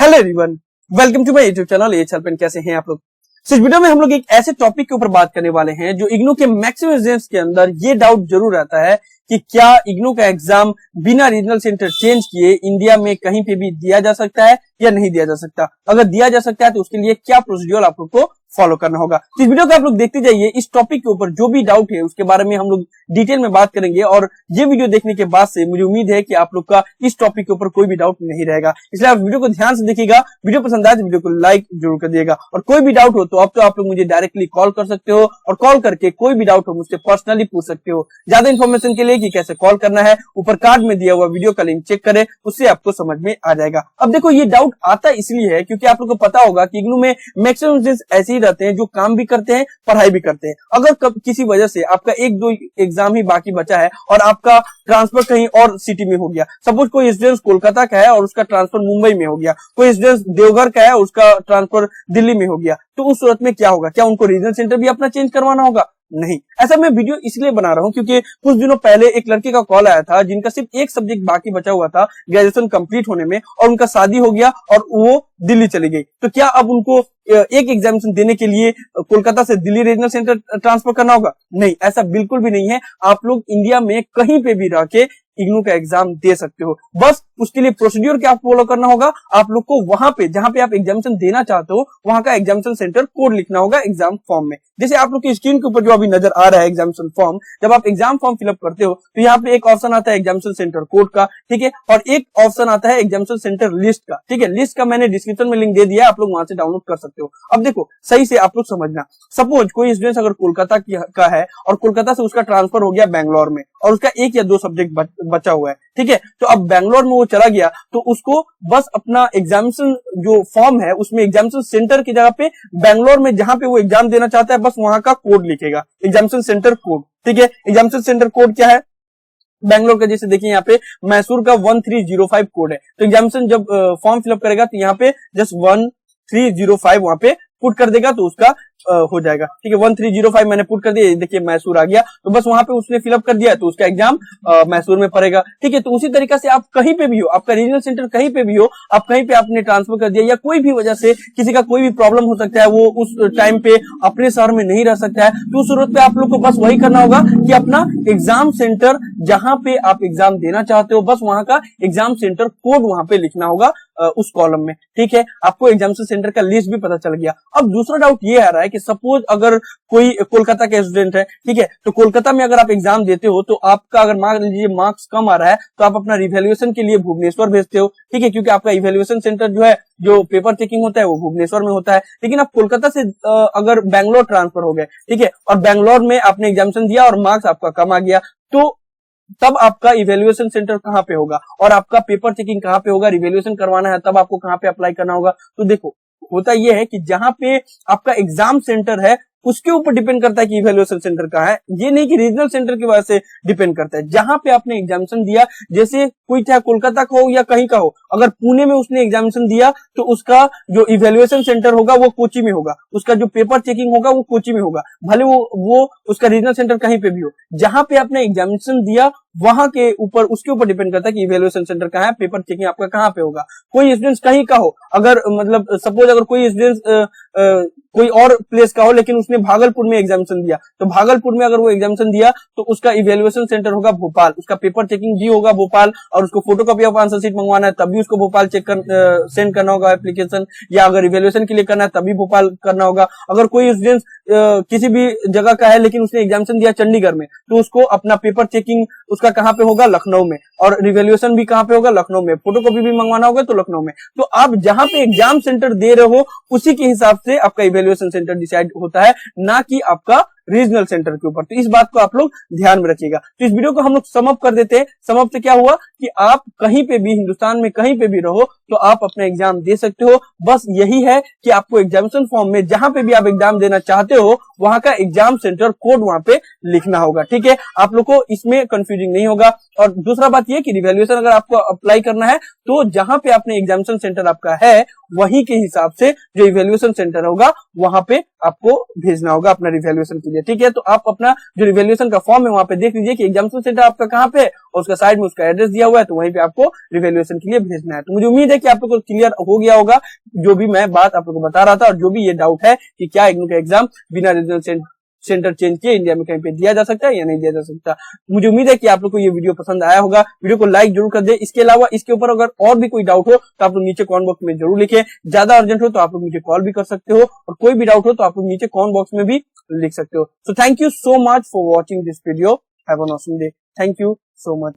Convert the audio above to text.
Hello everyone, welcome to my YouTube channel H help. कैसे हैं आप लोग। इस वीडियो में हम लोग एक ऐसे टॉपिक के ऊपर बात करने वाले हैं जो इग्नू के मैक्सिमम स्टूडेंट्स के अंदर ये डाउट जरूर रहता है कि क्या इग्नू का एग्जाम बिना रीजनल सेंटर चेंज किए इंडिया में कहीं पे भी दिया जा सकता है या नहीं दिया जा सकता। अगर दिया जा सकता है तो उसके लिए क्या प्रोसीड्यूर आप लोग को फॉलो करना होगा। तो इस वीडियो को आप लोग देखते जाइए। इस टॉपिक के ऊपर जो भी डाउट है उसके बारे में हम लोग डिटेल में बात करेंगे और ये वीडियो देखने के बाद से मुझे उम्मीद है कि आप लोग का इस टॉपिक के ऊपर कोई भी डाउट नहीं रहेगा। इसलिए आप वीडियो को ध्यान से देखिएगा। वीडियो पसंद आए तो वीडियो को लाइक जरूर कर दिएगा और कोई भी डाउट हो तो अब तो आप लोग मुझे डायरेक्टली कॉल कर सकते हो और कॉल करके कोई भी डाउट हो मुझसे पर्सनली पूछ सकते हो। ज्यादा इन्फॉर्मेशन के लिए कि कैसे कॉल करना है ऊपर कार्ड में दिया हुआ वीडियो का लिंक चेक करें, उससे आपको समझ में आ जाएगा। अब देखो, ये डाउट आता इसलिए है क्योंकि आप लोग को पता होगा कि इग्नू में मैक्सिमम स्टूडेंट्स ऐसे ही रहते हैं जो काम भी करते हैं, पढ़ाई भी करते हैं। अगर किसी वजह से आपका एक दो एग्जाम ही बाकी बचा है और आपका ट्रांसफर कहीं और सिटी में हो गया, सपोज कोई स्टूडेंट कोलकाता का है और उसका ट्रांसफर मुंबई में हो गया, कोई स्टूडेंट देवघर का है उसका ट्रांसफर दिल्ली में हो गया, तो उस सूरत में क्या होगा? क्या उनको रीजनल सेंटर भी अपना चेंज करवाना होगा? नहीं। ऐसा मैं वीडियो इसलिए बना रहा हूं क्योंकि कुछ दिनों पहले एक लड़के का कॉल आया था जिनका सिर्फ एक सब्जेक्ट बाकी बचा हुआ था ग्रेजुएशन कंप्लीट होने में और उनका शादी हो गया और वो दिल्ली चली गई। तो क्या अब उनको एक एग्जामिनेशन देने के लिए कोलकाता से दिल्ली रीजनल सेंटर ट्रांसफर करना होगा? नहीं, ऐसा बिल्कुल भी नहीं है। आप लोग इंडिया में कहीं पे भी रह के इग्नू का एग्जाम दे सकते हो। बस उसके लिए प्रोसीड्यूर क्या फॉलो करना होगा, आप लोग को वहां पे जहां पे आप एग्जामिनेशन देना चाहते हो वहां का एग्जामिनेशन सेंटर कोड लिखना होगा एग्जाम फॉर्म में। जैसे आप लोग की स्क्रीन के ऊपर जो अभी नजर आ रहा है एग्जामिनेशन फॉर्म, जब आप एग्जाम फॉर्म फिलअप करते हो तो यहाँ पे एक ऑप्शन आता है एग्जामिनेशन सेंटर कोड का, ठीक है, और एक ऑप्शन आता है एग्जामिनेशन सेंटर लिस्ट का, ठीक है। लिस्ट का मैंने डिस्क्रिप्शन में लिंक दे दिया, आप लोग वहां से डाउनलोड कर सकते हो। अब देखो, सही से आप लोग समझना, सपोज कोई स्टूडेंट अगर कोलकाता का है और कोलकाता से उसका ट्रांसफर हो गया बैंगलोर में और उसका एक या दो सब्जेक्ट बचा हुआ है, ठीक है, तो अब बैंगलोर में वो चला गया तो उसको बस अपना एग्जामिनेशन जो फॉर्म है उसमें एग्जामिनेशन सेंटर की जगह पे बैंगलोर में जहां पे वो एग्जाम देना चाहता है बस वहां का कोड लिखेगा, एग्जामिनेशन सेंटर कोड, ठीक है। एग्जामिनेशन सेंटर कोड क्या है? बैंगलोर का जैसे देखिए यहाँ पे मैसूर का 1305 कोड है। तो एग्जामिनेशन जब फॉर्म फिलअप करेगा तो यहाँ पे जस्ट 1305 वहां पे पुट कर देगा तो उसका हो जाएगा, ठीक है। 1305 मैंने पुट कर दिया, देखिए मैसूर आ गया, तो बस वहां पे उसने फिलअप कर दिया तो उसका एग्जाम मैसूर में पड़ेगा, ठीक है। तो उसी तरीके से आप कहीं पे भी हो, आपका रीजनल सेंटर कहीं पे भी हो, आप कहीं पे आपने ट्रांसफर कर दिया या कोई भी वजह से किसी का कोई भी प्रॉब्लम हो सकता है, वो उस टाइम पे अपने शहर में नहीं रह सकता है, तो उस सूरत पे आप लोग को बस वही करना होगा कि अपना एग्जाम सेंटर जहां पे आप एग्जाम देना चाहते हो बस वहां का एग्जाम सेंटर कोड वहां पे लिखना होगा उस कॉलम में, ठीक है। आपको एग्जामिनेशन सेंटर का लिस्ट भी पता चल गया। अब दूसरा डाउट ये आ रहा है कि सपोज अगर कोई कोलकाता का स्टूडेंट है, ठीक है, तो कोलकाता में अगर आप एग्जाम देते हो तो आपका अगर मान लीजिए मार्क्स कम आ रहा है तो आप अपना रिवैल्यूएशन के लिए भुवनेश्वर भेजते हो, ठीक है, क्योंकि आपका इवैल्यूएशन सेंटर जो है जो पेपर चेकिंग होता है वो भुवनेश्वर में होता है। लेकिन आप कोलकाता से अगर बैंगलोर ट्रांसफर हो गए, ठीक है, और बैंगलोर में आपने एग्जामिनेशन दिया और मार्क्स आपका कम आ गया, तो तब आपका इवैल्यूएशन सेंटर कहां पे होगा और आपका पेपर चेकिंग कहां पे होगा? रिवैल्यूएशन करवाना है तब आपको कहां पे अप्लाई करना होगा? तो देखो, होता यह है कि जहां पे आपका एग्जाम सेंटर है उसके ऊपर डिपेंड करता है कि इवैल्यूएशन सेंटर कहां है, ये नहीं कि रीजनल सेंटर की वजह से डिपेंड करता है। जहां पे आपने एग्जामिनेशन दिया, जैसे कोई चाहे कोलकाता का हो या कहीं का हो, अगर पुणे में उसने एग्जामिनेशन दिया तो उसका जो इवैल्यूएशन सेंटर होगा वो कोची में होगा, उसका जो पेपर चेकिंग होगा वो कोची में होगा, भले वो उसका रीजनल सेंटर कहीं पे भी हो। जहां पे आपने एग्जामिनेशन दिया वहां के ऊपर उसके ऊपर डिपेंड करता है कि इवैल्यूएशन सेंटर कहां है, पेपर चेकिंग आपका कहां पे होगा। कोई स्टूडेंट कहीं का हो, अगर मतलब सपोज अगर कोई स्टूडेंट कोई और प्लेस का हो लेकिन उसने भागलपुर में एग्जामिनेशन दिया, तो भागलपुर में अगर वो एग्जामिनेशन दिया तो उसका इवैल्यूएशन सेंटर होगा भोपाल, उसका पेपर चेकिंग भी होगा भोपाल और उसको फोटोकॉपी ऑफ आंसर शीट मंगवाना है तभी उसको भोपाल सेंड करना होगा एप्लीकेशन, या अगर इवैल्यूएशन के लिए करना है तभी भोपाल करना होगा। अगर कोई स्टूडेंट किसी भी जगह का है लेकिन उसने एग्जामिनेशन दिया चंडीगढ़ में तो उसको अपना पेपर चेकिंग उसका कहां पे होगा? लखनऊ में, और रिवैल्यूएशन भी कहां पे होगा? लखनऊ में, फोटोकॉपी भी मंगवाना होगा तो लखनऊ में। तो आप जहां पे एग्जाम सेंटर दे रहे हो उसी के हिसाब से आपका इवैल्यूएशन सेंटर डिसाइड होता है, ना कि आपका रीजनल सेंटर के ऊपर। तो इस बात को आप लोग ध्यान में रखिएगा। तो इस वीडियो को हम लोग सम अप कर देते हैं। सम अप से क्या हुआ कि आप कहीं पे भी हिंदुस्तान में कहीं पे भी रहो तो आप अपना एग्जाम दे सकते हो। बस यही है कि आपको एग्जामिनेशन फॉर्म में जहां पे भी आप एग्जाम देना चाहते हो वहां का एग्जाम सेंटर कोड वहां पे लिखना होगा, ठीक है। आप लोग को इसमें कंफ्यूजिंग नहीं होगा। और दूसरा बात रखिए कि रिवैल्यूएशन अगर आपको अप्लाई करना है तो जहां पे आपने एग्जामिनेशन सेंटर आपका है वहीं के हिसाब से जो इवैल्यूएशन सेंटर होगा वहां पे आपको भेजना होगा अपना रिवैल्यूएशन के लिए। ठीक है, तो आप अपना जो रिवैल्यूएशन का फॉर्म है वहां पे देख लीजिए कि एग्जामिनेशन सेंटर आपका कहां पे है और उसका साइड में उसका एड्रेस दिया हुआ है, तो वहीं पे आपको रिवैल्यूएशन के लिए भेजना है। तो मुझे उम्मीद है कि आप लोग को क्लियर हो गया होगा जो भी मैं बात आप लोग को बता रहा था और जो भी ये डाउट है कि क्या इग्नू का एग्जाम बिना रीजनल सेंटर चेंज किए इंडिया में कहीं पे दिया जा सकता है या नहीं दिया जा सकता। मुझे उम्मीद है कि आप लोग को ये वीडियो पसंद आया होगा। वीडियो को लाइक जरूर कर दे। इसके अलावा इसके ऊपर अगर और भी कोई डाउट हो तो आप लोग नीचे कमेंट बॉक्स में जरूर लिखें। ज्यादा अर्जेंट हो तो आप लोग मुझे कॉल भी कर सकते हो और कोई भी डाउट हो तो आप लोग नीचे कमेंट बॉक्स में भी लिख सकते हो। So thank you so much for watching this video. Have a awesome day. Thank you so much.